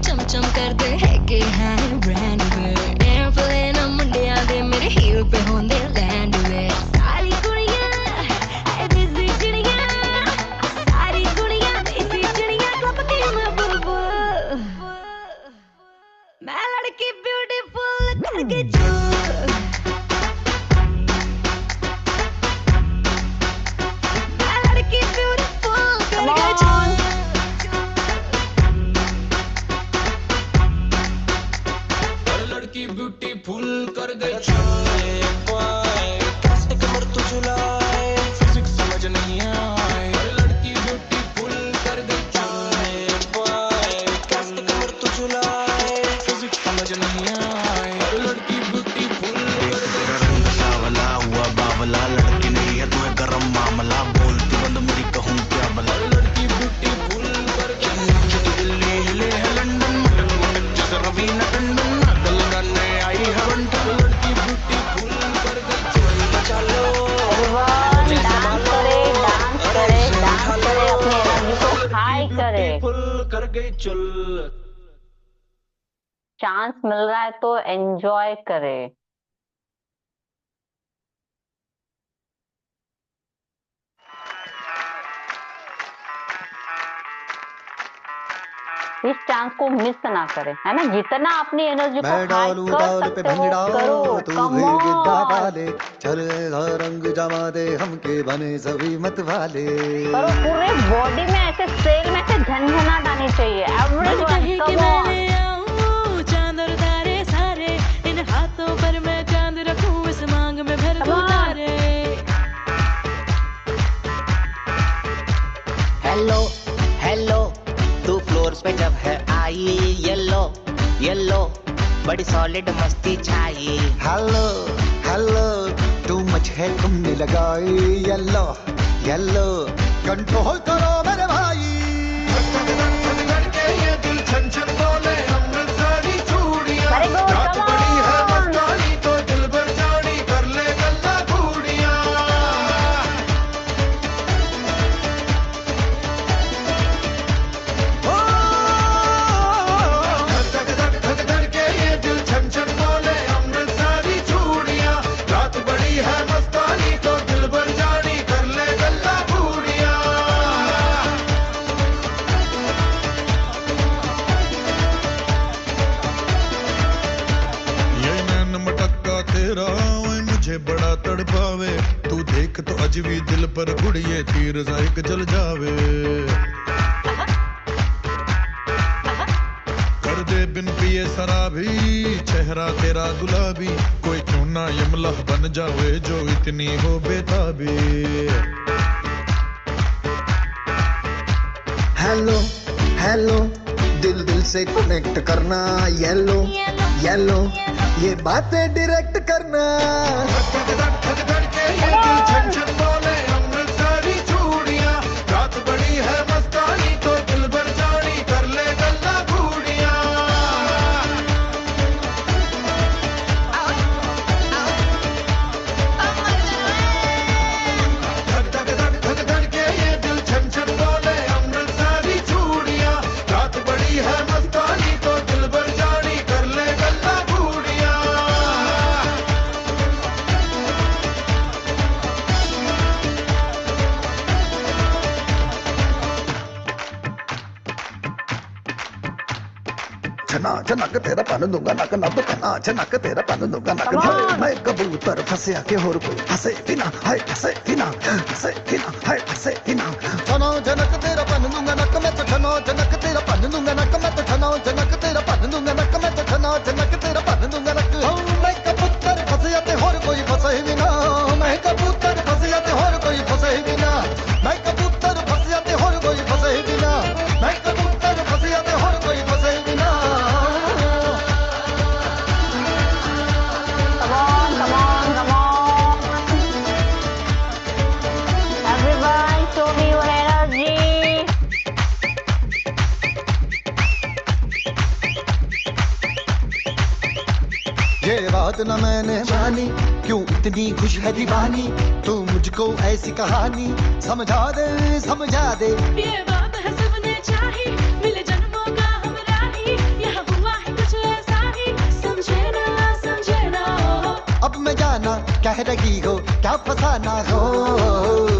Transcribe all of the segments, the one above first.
चमचम कर दे है कि है ब्रांड वे एयरप्लेन मुंडिया दे मेरे हील पे होंदे लैंड वे सारी कुड़ियां ऐ देसी चिड़ियां सारी कुड़ियां देसी चिड़ियां क्लब की मैं बुलबुल मैं लड़की ब्यूटीफुल करके चूर मैं लड़की ब्यूटीफुल करके चूर लड़की ब्यूटीफुल कर दे चाय कैसे कमर तू झुलाए फिजिक्स समझ नहीं आए लड़की ब्यूटीफुल कर दे चाय कैसे कमर तू झुलाए फिजिक्स समझ नहीं आए लड़की ब्यूटीफुल कर दे रंग सावला हुआ बावला लड़की नहीं है तुम्हें गरम मामला बोलती बंद मेरी कहूँ क्या भला लड़की ब्यूटीफुल कर दे दिल्ली हिले है लंदन मटक मटक जैसे रवीना टंडन आई है वंडर लड़की ब्यूटीफुल कर दे चलो डांस करे अपने एनर्जी को हाई करे फुल कर गई चुल चांस मिल रहा है तो एंजॉय करे इस चांस को मिस ना करे है ना जितना अपनी एनर्जी को मैं डालू डाल पे भंगड़ा तू भी गिद्दा वाले चलेगा रंग जमा दे हमके बने सभी मत वाले करो पूरे बॉडी में ऐसे सेल में से झनझनाट आनी चाहिए एवरीवन कम ऑन चांद और तारे सारे इन हाथों पर मैं चांद रखूं इस मांग में भर दूं तारे हेलो हेलो तू फ्लोर पे जब है आई येलो येलो बड़ी सॉलिड मस्ती छाई हेलो हेलो तू मच है तुमने लगाई येलो येलो कंट्रोल करो मेरे भाई ये दिल छन छन बोले अमृतसरी चूड़ियां रात बड़ी है मस्तानी तो दिल भर जानी कर ले गल्ला बूढ़ियां बड़ा तड़पावे तू देख तो अज भी दिल पर गुड़िए तीर जायक जल जावे कर दे बिन पिए शराबी चेहरा तेरा गुलाबी कोई क्यों ना यमला बन जावे जो इतनी हो बेताबी हेलो हेलो दिल दिल से कनेक्ट करना येलो येलो ये बातें डायरेक्ट करना छन छन बोले अमृतसरी चूड़ियां रात बड़ी है मस्तानी तो दिल भर जानी कर ले गल्ला बूढ़ियां धक धक के ये दिल छन छन बोले अमृतसरी चूड़ियां रात बड़ी है मस्तानी तो दिल भर जानी कर ले गल्ला छना छनक तेरा पन दूंगा नक नब छना छनक तेरा पन दूंगा नक मैं कबूतर फंसे के होर कोई हंसे बिना हाय हंसे बिना हंसे बिना हाय हंसे बिना छनो जनक तेरा पन दूंगा नक मैं तो छनो जनक तेरा पन दूंगा नक मैं तो छनो जनक तेरा पन दूंगा नक मैं तो छनो जनक तेरा पन दूंगा नक मैं कबूतर फंसे ते होर कोई फंसे बिना मैं कबूतर फंसे ते होर कोई फंसे बिना मैं कबूतर फंसे ते होर कोई फंसे बिना मैं कबूतर फंसे ते होर कोई फंसे बिना ये बात न मैंने मानी क्यों इतनी खुश है दीवानी तू मुझको ऐसी कहानी समझा दे ये बात है सबने चाही मिले जन्मों का हम राही जिंदगी हो क्या फसाना हो,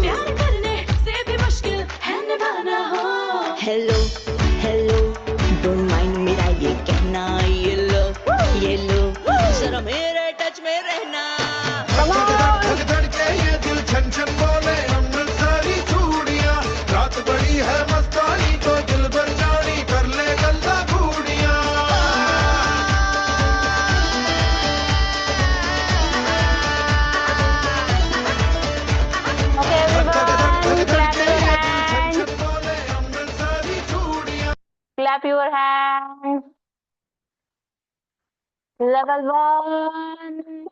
प्यार करने से भी मुश्किल है निभाना हो। हेलो हेलो डोंट माइंड मेरा ये कहना, ये लो जरा मेरे टच में रहना। धक धक के ये दिल छन छन बोले अमृतसरी चूड़ियां, रात बड़ी है मस्तानी तो दिल भर जानी कर ले गल्ला घूड़ियां। Okay, everyone, clap your hands. बोले अमृतसरी चूड़ियां। Clap your hands. Level 1,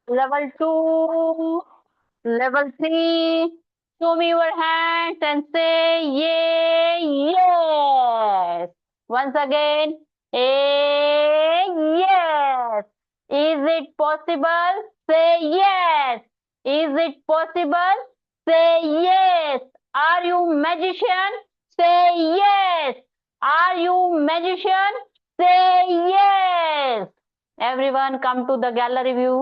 level 2, level 3. Show me your hands and say yeah, yes. Once again, yes. Is it possible? Say yes. Is it possible? Say yes. Are you magician? Say yes. Are you magician? Say yes. Everyone come to the gallery view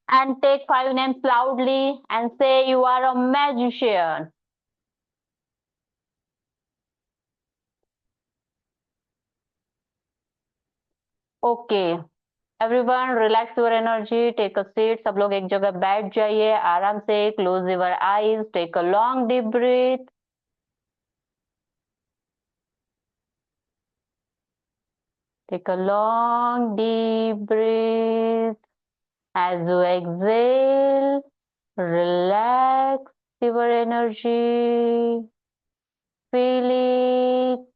and take 5 names loudly and say you are a magician. Okay. Everyone relax your energy, take a seat. सब लोग एक जगह बैठ जाइए आराम से. Close your eyes, take a long deep breath. Take a long deep breath. As you exhale, relax your energy. Feel it.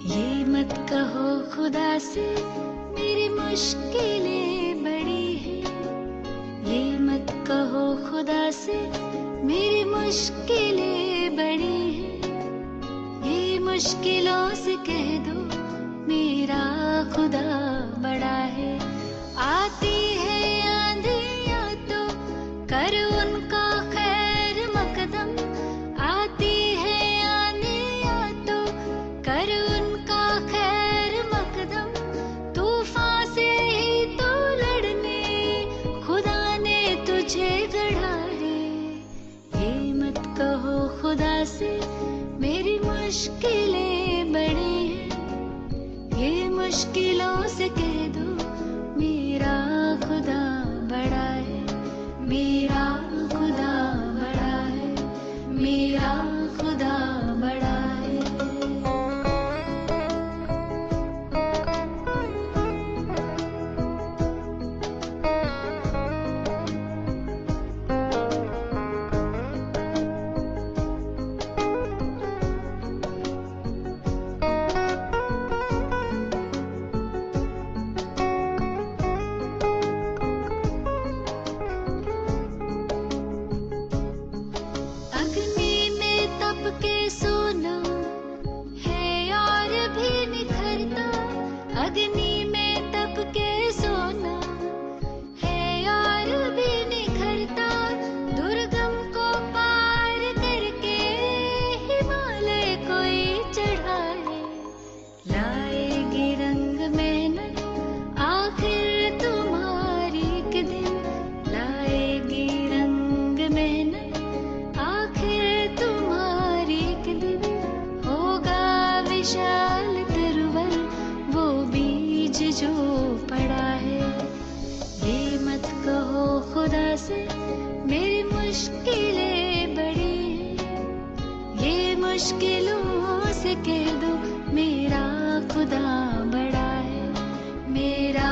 ये मत कहो खुदा से मेरी मुश्किलें बड़ी हैं, ये मत कहो खुदा से मेरी मुश्किलें बड़ी हैं, ये मुश्किलों से कह दो मेरा खुदा बड़ा है। आती है आंधियाँ तो कर उनका खैर मकदम, आती है आंधियाँ तो कर उनका खैर मकदम, तूफान से ही तो लड़ने खुदा ने तुझे गढ़ा है। ये मत कहो खुदा से मेरी मुश्किलें बड़ी हैं, ये मुश्किलों से कह दो मेरा खुदा बड़ा है, मेरा खुदा बड़ा है, मेरा खुदा बड़ा है। अग्नि में तप के सोना है और भी निखरता, अग्नि में तप के सोना है और भी निखरता, दुर्गम को पार करके हिमालय कोई चढ़ा है। लाएगी रंग मेहनत आखिर तुम्हारी एक दिन, लाएगी रंग मेहनत आखिर तुम्हारी एक दिन, होगा विशाल तरवर वो बीज जो पड़ा है। ये मत कहो खुदा से मेरी मुश्किलें बड़ी हैं, ये मुश्किलों से कह दो मेरा खुदा बड़ा है, मेरा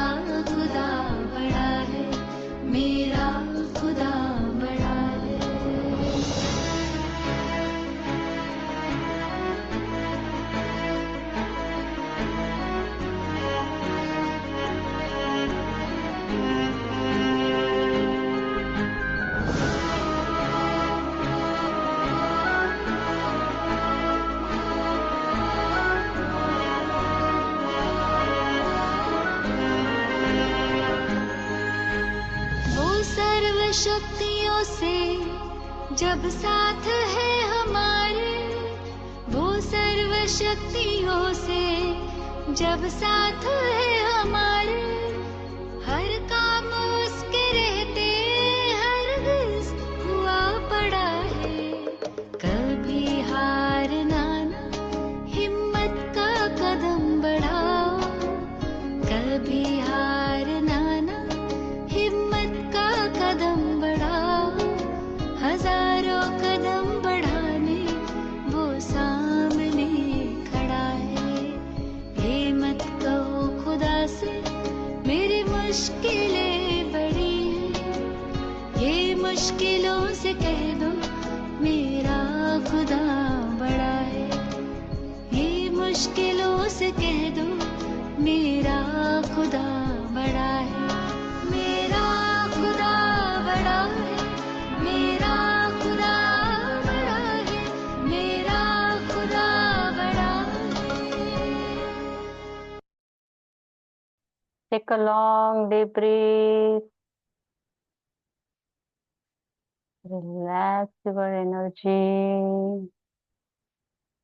खुदा बड़ा है, मेरा खुदा बड़ा है। सर्व शक्तियों से जब साथ है हमारे, वो सर्व शक्तियों से जब साथ है हमारे, हर काम उसके रहते हरगिज हुआ पड़ा है। कभी हारना ना, हिम्मत का कदम बढ़ाओ, कभी हारना ना, हिम्मत का कदम बढ़ाओ। हजारों कदम बढ़ाने वो सामने खड़ा है। ये मत कहो खुदा से मेरी मुश्किलें बड़ी हैं, ये मुश्किलों से कह दो मेरा खुदा बड़ा है। ये मुश्किलों से कह दो मेरा खुदा बड़ा है। मेरा खुदा बड़ा है, मेरा खुदा बड़ा है, मेरा खुदा बड़ा है। Take a long deep breath. Relax your energy.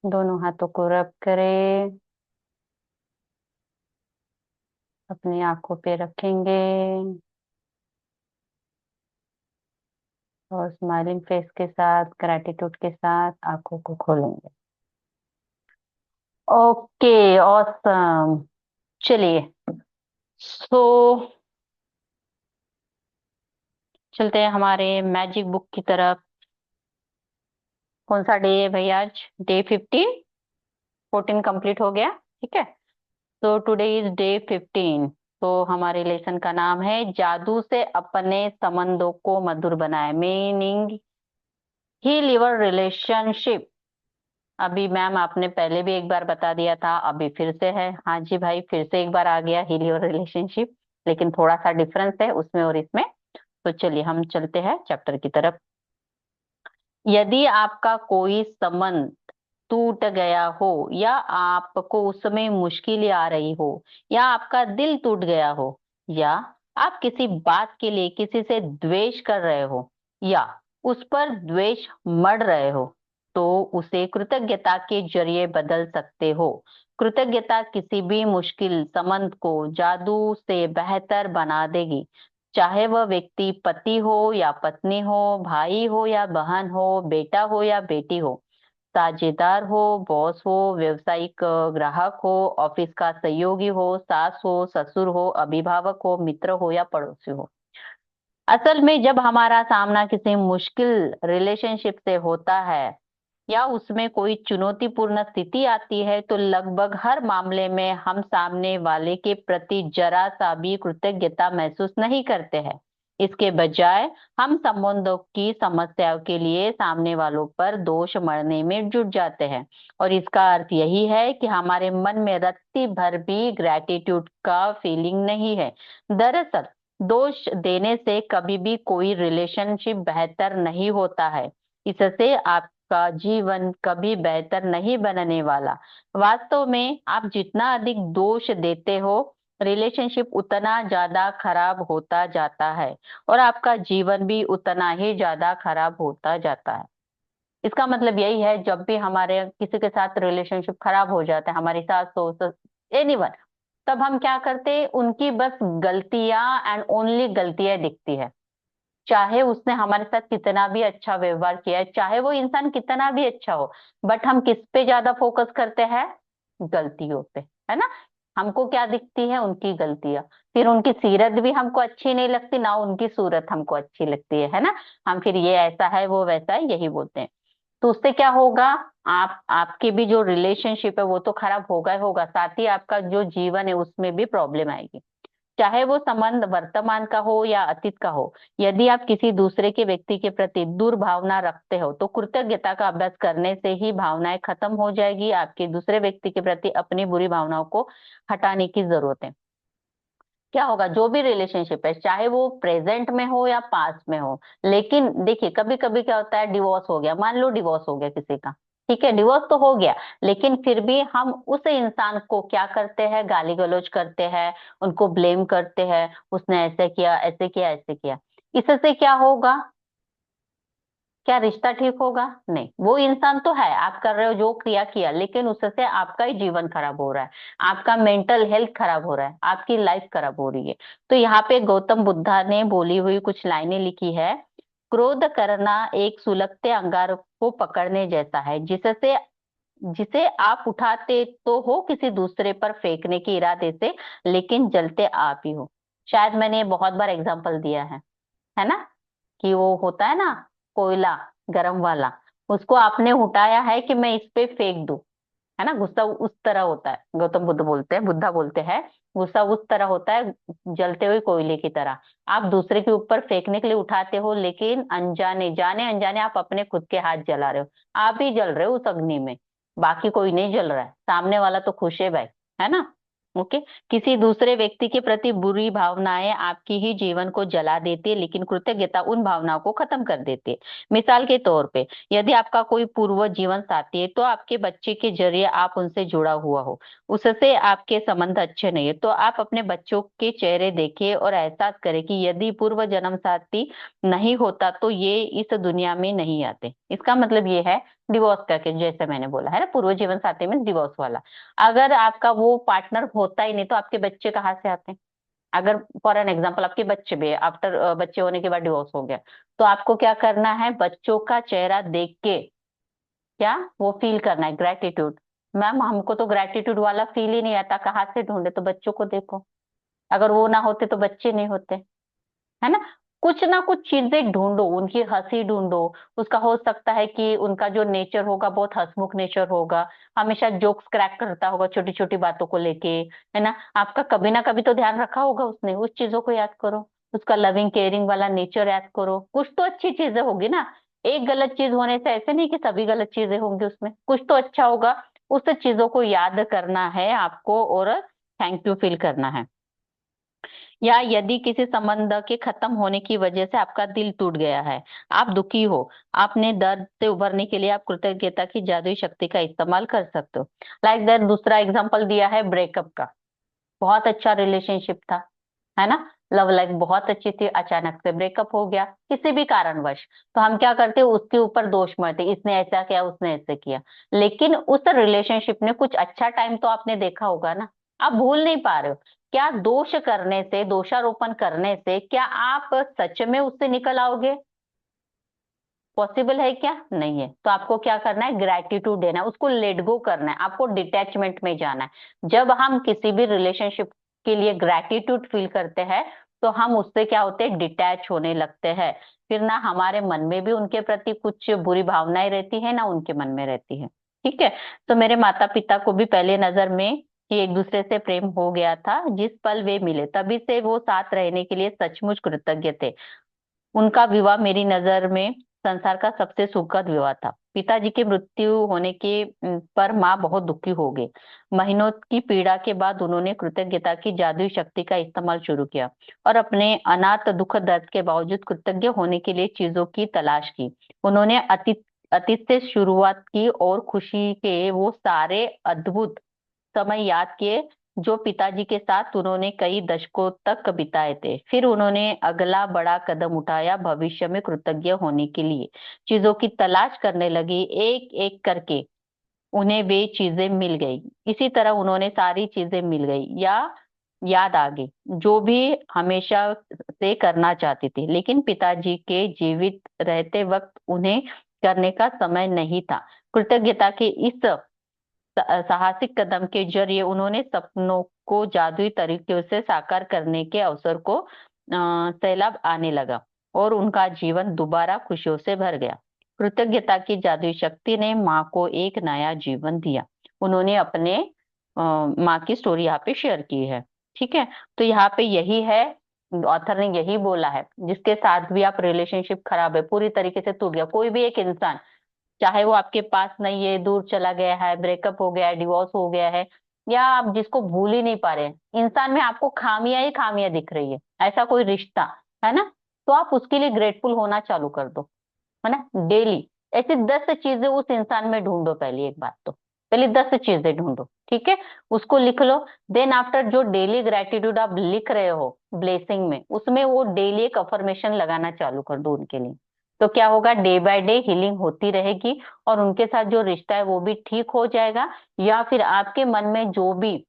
दोनों हाथों को रब करें, अपनी आंखों पे रखेंगे और स्माइलिंग फेस के साथ, ग्रैटिट्यूड के साथ आंखों को खोलेंगे। Okay, awesome. चलिए, सो चलते हैं हमारे मैजिक बुक की तरफ। कौन सा डे है भाई आज? डे 15, 14 कंप्लीट हो गया, ठीक है। तो टुडे इज डे 15। तो हमारे लेसन का नाम है जादू से अपने संबंधों को मधुर बनाए, मीनिंग हील योर रिलेशनशिप। अभी मैम आपने पहले भी एक बार बता दिया था, अभी फिर से है। हाँ जी भाई, फिर से एक बार आ गया हील योर रिलेशनशिप, लेकिन थोड़ा सा डिफरेंस है उसमें और इसमें। तो चलिए हम चलते हैं चैप्टर की तरफ। यदि आपका कोई संबंध टूट गया हो या आपको उसमें मुश्किलें आ रही हो या आपका दिल टूट गया हो या आप किसी बात के लिए किसी से द्वेष कर रहे हो या उस पर द्वेष मढ़ रहे हो, तो उसे कृतज्ञता के जरिए बदल सकते हो। कृतज्ञता किसी भी मुश्किल संबंध को जादू से बेहतर बना देगी, चाहे वह व्यक्ति पति हो या पत्नी हो, भाई हो या बहन हो, बेटा हो या बेटी हो, साझेदार हो, बॉस हो, व्यवसायिक ग्राहक हो, ऑफिस का सहयोगी हो, सास हो, ससुर हो, अभिभावक हो, मित्र हो या पड़ोसी हो। असल में जब हमारा सामना किसी मुश्किल रिलेशनशिप से होता है या उसमें कोई चुनौतीपूर्ण स्थिति आती है, तो लगभग हर मामले में हम सामने वाले के प्रति जरा सा भी कृतज्ञता महसूस नहीं करते हैं। इसके बजाय हम संबंधों की समस्याओं के लिए सामने वालों पर दोष मढ़ने में जुट जाते हैं, और इसका अर्थ यही है कि हमारे मन में रत्ती भर भी ग्रैटिट्यूड का फीलिंग नहीं है। दरअसल दोष देने से कभी भी कोई रिलेशनशिप बेहतर नहीं होता है, इससे आपका जीवन कभी बेहतर नहीं बनने वाला। वास्तव में आप जितना अधिक दोष देते हो, रिलेशनशिप उतना ज्यादा खराब होता जाता है और आपका जीवन भी उतना ही ज्यादा खराब होता जाता है। इसका मतलब यही है, जब भी हमारे किसी के साथ रिलेशनशिप खराब हो जाता है, हमारी सास हो, एनीवन, तब हम क्या करते हैं, उनकी बस गलतियां एंड ओनली गलतियां दिखती है। चाहे उसने हमारे साथ कितना भी अच्छा व्यवहार किया है, चाहे वो इंसान कितना भी अच्छा हो, बट हम किस पे ज्यादा फोकस करते हैं? गलतियों पे, है ना। हमको क्या दिखती है? उनकी गलतियां। फिर उनकी सीरत भी हमको अच्छी नहीं लगती, ना उनकी सूरत हमको अच्छी लगती है ना। हम फिर ये ऐसा है वो वैसा है यही बोलते हैं। तो उससे क्या होगा, आपकी भी जो रिलेशनशिप है वो तो खराब होगा ही होगा, साथ ही आपका जो जीवन है उसमें भी प्रॉब्लम आएगी, चाहे वो संबंध वर्तमान का हो या अतीत का हो। यदि आप किसी दूसरे के व्यक्ति के प्रति दुर्भावना रखते हो, तो कृतज्ञता का अभ्यास करने से ही भावनाएं खत्म हो जाएगी। आपके दूसरे व्यक्ति के प्रति अपनी बुरी भावनाओं को हटाने की जरूरत है। क्या होगा, जो भी रिलेशनशिप है, चाहे वो प्रेजेंट में हो या पास्ट में हो, लेकिन देखिए कभी कभी क्या होता है, डिवोर्स हो गया, मान लो डिवोर्स हो गया किसी का, ठीक है, डिवोर्स तो हो गया, लेकिन फिर भी हम उस इंसान को क्या करते हैं, गाली गलौज करते हैं, उनको ब्लेम करते हैं, उसने ऐसे किया ऐसे किया ऐसे किया। इससे क्या होगा? क्या रिश्ता ठीक होगा? नहीं। वो इंसान तो है, आप कर रहे हो जो क्रिया किया, लेकिन उससे आपका ही जीवन खराब हो रहा है, आपका मेंटल हेल्थ खराब हो रहा है, आपकी लाइफ खराब हो रही है। तो यहाँ पे गौतम बुद्धा ने बोली हुई कुछ लाइनें लिखी है। क्रोध करना एक सुलगते अंगार को पकड़ने जैसा है, जिससे जिसे आप उठाते तो हो किसी दूसरे पर फेंकने के इरादे से, लेकिन जलते आप ही हो। शायद मैंने बहुत बार एग्जाम्पल दिया है ना, कि वो होता है ना कोयला, गरम वाला, उसको आपने उठाया है कि मैं इस पे फेंक दूं, है ना। गुस्सा उस तरह होता है, गौतम बुद्ध बोलते हैं, बुद्धा बोलते हैं, गुस्सा उस तरह होता है, जलते हुए कोयले की तरह। आप दूसरे के ऊपर फेंकने के लिए उठाते हो, लेकिन अनजाने, जाने अनजाने आप अपने खुद के हाथ जला रहे हो। आप ही जल रहे हो उस अग्नि में, बाकी कोई नहीं जल रहा है, सामने वाला तो खुश है भाई, है ना। ओके। किसी दूसरे व्यक्ति के प्रति बुरी भावनाएं आपकी ही जीवन को जला देती है, लेकिन कृतज्ञता उन भावनाओं को खत्म कर देती है। मिसाल के तौर पे, यदि आपका कोई पूर्व जीवन साथी है, तो आपके बच्चे के जरिए आप उनसे जुड़ा हुआ हो, उससे आपके संबंध अच्छे नहीं है, तो आप अपने बच्चों के चेहरे देखिए और एहसास करें कि यदि पूर्व जन्म साथी नहीं होता तो ये इस दुनिया में नहीं आते। इसका मतलब ये है, डिवोर्स करके, जैसे मैंने बोला है ना, पूर्व जीवन साथी में डिवोर्स वाला। अगर आपका वो पार्टनर होता ही नहीं तो आपके बच्चे कहाँ से आते हैं? अगर फॉर एन एग्जाम्पल आपके बच्चे भी, आफ्टर बच्चे होने के बाद डिवोर्स हो गया, तो आपको क्या करना है? बच्चों का चेहरा देख के क्या वो फील करना है? ग्रेटिट्यूड। मैम हमको तो ग्रेटिट्यूड वाला फील ही नहीं आता, कहाँ से ढूंढे? तो बच्चों को देखो, अगर वो ना होते तो बच्चे नहीं होते, है ना। कुछ ना कुछ चीजें ढूंढो, उनकी हंसी ढूंढो। उसका हो सकता है कि उनका जो नेचर होगा बहुत हंसमुख नेचर होगा, हमेशा जोक्स क्रैक करता होगा छोटी छोटी बातों को लेके, है ना। आपका कभी ना कभी तो ध्यान रखा होगा उसने, उस चीजों को याद करो, उसका लविंग केयरिंग वाला नेचर याद करो। कुछ तो अच्छी चीजें होगी ना। एक गलत चीज होने से ऐसे नहीं कि सभी गलत चीजें होंगी, उसमें कुछ तो अच्छा होगा। उस चीजों को याद करना है आपको और थैंक यू फील करना है। या यदि किसी संबंध के खत्म होने की वजह से आपका दिल टूट गया है, आप दुखी हो, आपने दर्द से उभरने के लिए आप कृतज्ञता की जादुई शक्ति का इस्तेमाल कर सकते हो। लाइक दैट, दूसरा एग्जांपल दिया है ब्रेकअप का। बहुत अच्छा रिलेशनशिप था, है ना, लव लाइफ बहुत अच्छी थी, अचानक से ब्रेकअप हो गया किसी भी कारणवश। तो हम क्या करते हैं? उसके ऊपर दोष मढ़ते, इसने ऐसा किया, उसने ऐसे किया। लेकिन उस रिलेशनशिप में कुछ अच्छा टाइम तो आपने देखा होगा ना, आप भूल नहीं पा रहे हो। क्या दोष करने से, दोषारोपण करने से क्या आप सच में उससे निकल आओगे? पॉसिबल है क्या? नहीं है। तो आपको क्या करना है? ग्रेटिट्यूड देना है, उसको लेट गो करना है, आपको डिटैचमेंट में जाना है। जब हम किसी भी रिलेशनशिप के लिए ग्रेटिट्यूड फील करते हैं, तो हम उससे क्या होते हैं? डिटैच होने लगते हैं। फिर ना हमारे मन में भी उनके प्रति कुछ बुरी भावनाएं रहती है, ना उनके मन में रहती है। ठीक है। तो मेरे माता पिता को भी पहले नजर में ही एक दूसरे से प्रेम हो गया था। जिस पल वे मिले तभी से वो साथ रहने के लिए सचमुच कृतज्ञ थे। उनका विवाह मेरी नजर में संसार का सबसे सुखद विवाह था। पिताजी की मृत्यु होने के पर माँ बहुत दुखी हो गई। महीनों की पीड़ा के बाद उन्होंने कृतज्ञता की जादुई शक्ति का इस्तेमाल शुरू किया और अपने अनाथ दुख दर्द के बावजूद कृतज्ञ होने के लिए चीजों की तलाश की। उन्होंने अतीत अतीत से शुरुआत की और खुशी के वो सारे अद्भुत समय याद किए जो पिताजी के साथ उन्होंने कई दशकों तक बिताए थे। फिर उन्होंने अगला बड़ा कदम उठाया, भविष्य में कृतज्ञ होने के लिए चीजों की तलाश करने लगी। एक एक करके उन्हें वे चीजें मिल गई। इसी तरह उन्होंने सारी चीजें मिल गई या याद आ गई जो भी हमेशा से करना चाहती थी, लेकिन पिताजी के जीवित रहते वक्त उन्हें करने का समय नहीं था। कृतज्ञता के इस साहसिक कदम के जरिए उन्होंने सपनों को जादुई तरीके से साकार करने के अवसर को सैलाब आने लगा और उनका जीवन दोबारा खुशियों से भर गया। कृतज्ञता की जादुई शक्ति ने माँ को एक नया जीवन दिया। उन्होंने अपने माँ की स्टोरी यहाँ पे शेयर की है। ठीक है। तो यहाँ पे यही है, ऑथर ने यही बोला है, जिसके साथ भी आप रिलेशनशिप खराब है, पूरी तरीके से टूट गया, कोई भी एक इंसान, चाहे वो आपके पास नहीं है, दूर चला गया है, ब्रेकअप हो गया है, डिवोर्स हो गया है, या आप जिसको भूल ही नहीं पा रहे हैं, इंसान में आपको खामियां ही खामियां दिख रही है, ऐसा कोई रिश्ता है ना, तो आप उसके लिए ग्रेटफुल होना चालू कर दो, है ना। डेली ऐसी 10 चीजें उस इंसान में ढूंढो। पहली एक बात तो, पहले 10 चीजें ढूंढो, ठीक है, उसको लिख लो। देन आफ्टर जो डेली ग्रेटिट्यूड आप लिख रहे हो ब्लेसिंग में, उसमें वो डेली एक अफर्मेशन लगाना चालू कर दो उनके लिए। तो क्या होगा, डे बाय डे हीलिंग होती रहेगी और उनके साथ जो रिश्ता है वो भी ठीक हो जाएगा, या फिर आपके मन में जो भी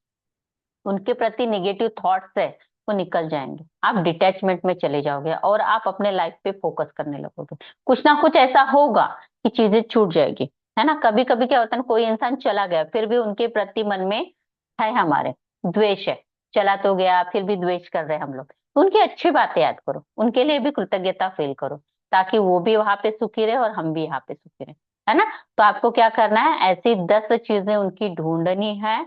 उनके प्रति नेगेटिव थॉट्स है वो निकल जाएंगे। आप डिटैचमेंट में चले जाओगे और आप अपने लाइफ पे फोकस करने लगोगे। कुछ ना कुछ ऐसा होगा कि चीजें छूट जाएगी, है ना। कभी कभी क्या होता है ना, कोई इंसान चला गया फिर भी उनके प्रति मन में है हमारे द्वेष है, चला तो गया फिर भी द्वेष कर रहे हैं हम लोग, तो उनकी अच्छी बातें याद करो, उनके लिए भी कृतज्ञता फील करो, ताकि वो भी वहां पे सुखी रहे और हम भी यहाँ पे सुखी रहे, है ना। तो आपको क्या करना है, ऐसी 10 चीजें उनकी ढूंढनी है।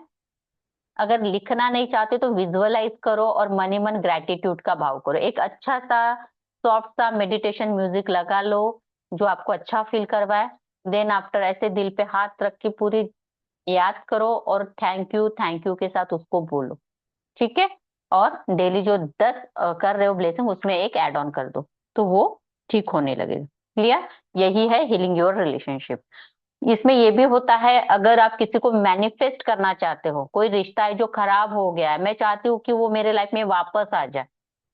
अगर लिखना नहीं चाहते तो विजुअलाइज करो और मन ही मन ग्रेटिट्यूड का भाव करो। एक अच्छा सा सॉफ्ट सा मेडिटेशन म्यूजिक लगा लो जो आपको अच्छा फील करवाए। देन आफ्टर ऐसे दिल पे हाथ रख के पूरी याद करो और थैंक यू के साथ उसको बोलो, ठीक है। और डेली जो 10 कर रहे हो ब्लेसिंग, उसमें एक ऐड ऑन कर दो तो वो ठीक होने लगेगा। क्लियर, यही है हीलिंग योर रिलेशनशिप। इसमें ये भी होता है, अगर आप किसी को मैनिफेस्ट करना चाहते हो, कोई रिश्ता है जो खराब हो गया है, मैं चाहती हूँ कि वो मेरे लाइफ में वापस आ जाए,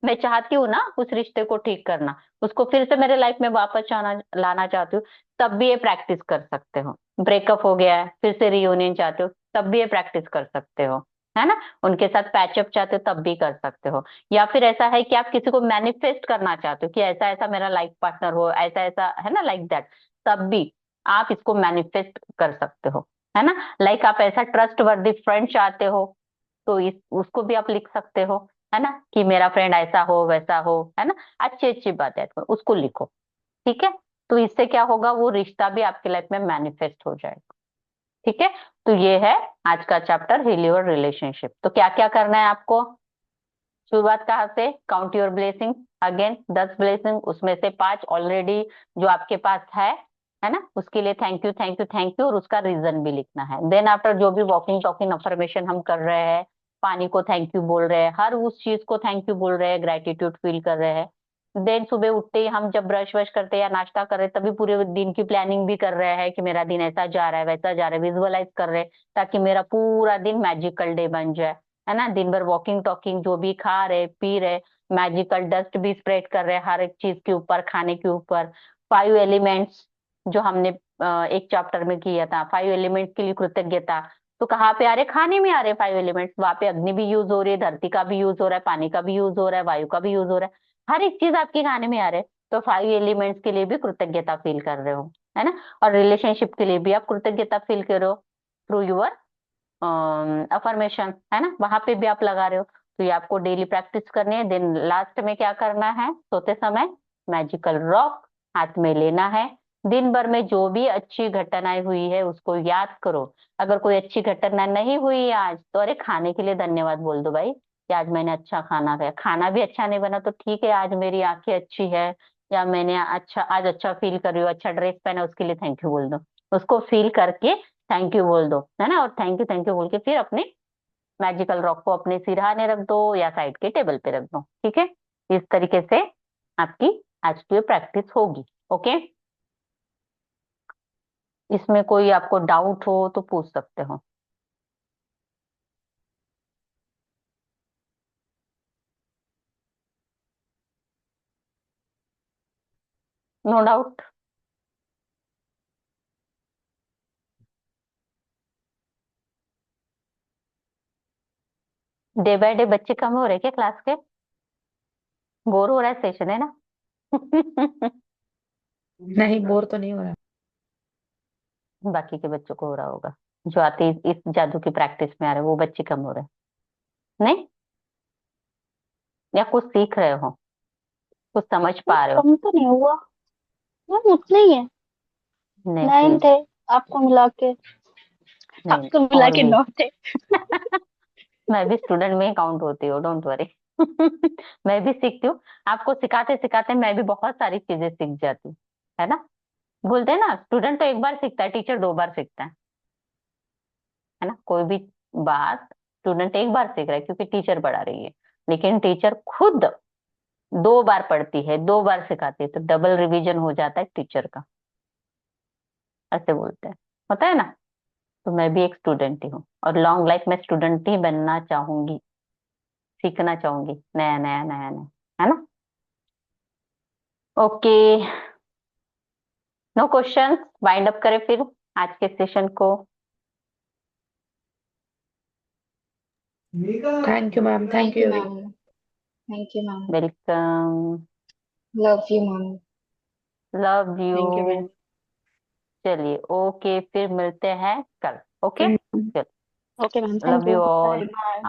मैं चाहती हूँ ना उस रिश्ते को ठीक करना, उसको फिर से मेरे लाइफ में वापस आना लाना चाहती हूँ, तब भी ये प्रैक्टिस कर सकते हो। ब्रेकअप हो गया है फिर से रियूनियन चाहते हो, तब भी ये प्रैक्टिस कर सकते हो, है ना। उनके साथ पैचअप चाहते हो तब भी कर सकते हो। या फिर ऐसा है कि आप किसी को मैनिफेस्ट करना चाहते हो कि ऐसा ऐसा मेरा लाइफ पार्टनर हो, ऐसा ऐसा, है ना, लाइक दैट, तब भी आप इसको मैनिफेस्ट कर सकते हो, है ना। लाइक आप ऐसा ट्रस्ट वर्दी फ्रेंड चाहते हो तो इस उसको भी आप लिख सकते हो, है ना, कि मेरा फ्रेंड ऐसा हो वैसा हो, है ना। अच्छी अच्छी बात है तो उसको लिखो, ठीक है। तो इससे क्या होगा, वो रिश्ता भी आपकी लाइफ में मैनिफेस्ट हो जाएगा, ठीक है। तो ये है आज का चैप्टर, हील योर रिलेशनशिप। तो क्या क्या करना है आपको, शुरुआत कहाँ से, count your blessing, again 10 blessing, उसमें से 5 ऑलरेडी जो आपके पास है ना, उसके लिए thank you thank you thank you, और उसका रीजन भी लिखना है। देन आफ्टर जो भी वॉकिंग टॉकिंग अफर्मेशन हम कर रहे हैं, पानी को थैंक यू बोल रहे हैं, हर उस चीज को थैंक यू बोल रहे हैं, ग्रेटिट्यूड फील कर रहे हैं। देन सुबह उठते ही हम जब ब्रश वश करते हैं या नाश्ता कर रहे हैं, तभी पूरे दिन की प्लानिंग भी कर रहे हैं कि मेरा दिन ऐसा जा रहा है वैसा जा रहा है, विजुअलाइज कर रहे हैं ताकि मेरा पूरा दिन मैजिकल डे बन जाए, है ना। दिन भर वॉकिंग टॉकिंग जो भी खा रहे पी रहे, मैजिकल डस्ट भी स्प्रेड कर रहे हैं हर एक चीज के ऊपर, खाने के ऊपर। 5 एलिमेंट्स जो हमने एक चैप्टर में किया था, 5 एलिमेंट्स के लिए कृतज्ञता, तो कहाँ पे आ रहे, खाने में आ रहे 5 एलिमेंट्स, वहां पे अग्नि भी यूज हो रही है, धरती का भी यूज हो रहा है, पानी का भी यूज हो रहा है, वायु का भी यूज हो रहा है, हर एक चीज आपके खाने में आ रहे हैं। तो 5 एलिमेंट्स के लिए भी कृतज्ञता फील कर रहे हो, है ना। और रिलेशनशिप के लिए भी आप कृतज्ञता फील करो थ्रू योर अफर्मेशन, है ना, वहां पे भी आप लगा रहे हो। तो ये आपको डेली प्रैक्टिस करनी है। देन लास्ट में क्या करना है, सोते समय मैजिकल रॉक हाथ में लेना है। दिन भर में जो भी अच्छी घटनाएं हुई है उसको याद करो। अगर कोई अच्छी घटना नहीं हुई है आज, तो अरे खाने के लिए धन्यवाद बोल दो भाई कि आज मैंने अच्छा खाना खाया। खाना भी अच्छा नहीं बना तो ठीक है, आज मेरी आंखें अच्छी है, या मैंने अच्छा आज अच्छा फील कर रही हूँ, अच्छा ड्रेस पहना, उसके लिए थैंक यू बोल दो। उसको फील करके थैंक यू बोल दो, है ना। और थैंक यू बोल के फिर अपने मैजिकल रॉक को अपने सिरहाने रख दो या साइड के टेबल पे रख दो, ठीक है। इस तरीके से आपकी आज की प्रैक्टिस होगी, ओके। इसमें कोई आपको डाउट हो तो पूछ सकते हो। No doubt. Day by day बच्चे कम हो रहे क्या क्लास के, बोर हो रहा है सेशन, है ना। नहीं, बोर तो नहीं हो रहा। बाकी के बच्चों को हो रहा होगा, जो आते इस जादू की प्रैक्टिस में आ रहे हैं, वो बच्चे कम हो रहे हैं नहीं, या कुछ सीख रहे हो, कुछ समझ पा रहे हो। कम तो नहीं हुआ, मैम उतना ही है। नहीं 9 प्लीज, थे आपको मिला के, नहीं आपको मिला और के भी। 9 थे। मैं भी स्टूडेंट में ही काउंट होती हूँ, डोंट वरी। मैं भी सीखती हूँ, आपको सिखाते सिखाते मैं भी बहुत सारी चीजें सीख जाती हूँ, है ना। बोलते हैं ना, स्टूडेंट तो एक बार सीखता है, टीचर 2 बार सीखता है ना। कोई भी बात स्टूडेंट एक बार सीख रहा है क्योंकि टीचर पढ़ा रही है, लेकिन टीचर खुद 2 बार पढ़ती है, 2 बार सिखाती है, तो डबल रिवीजन हो जाता है टीचर का, ऐसे बोलते हैं, होता है ना। तो मैं भी एक स्टूडेंट ही हूँ और लॉन्ग लाइफ में स्टूडेंट ही बनना चाहूंगी, सीखना चाहूंगी नया नया नया नया, है ना। Okay, no questions, wind up करें फिर आज के सेशन को। Thank you ma'am, thank you. Ma'am, thank you ma'am, welcome, love you ma'am, love you. Thank you ma'am, चलिए ओके, फिर मिलते हैं कल। Okay, hmm. Okay ma'am, love thank you you, all. Bye.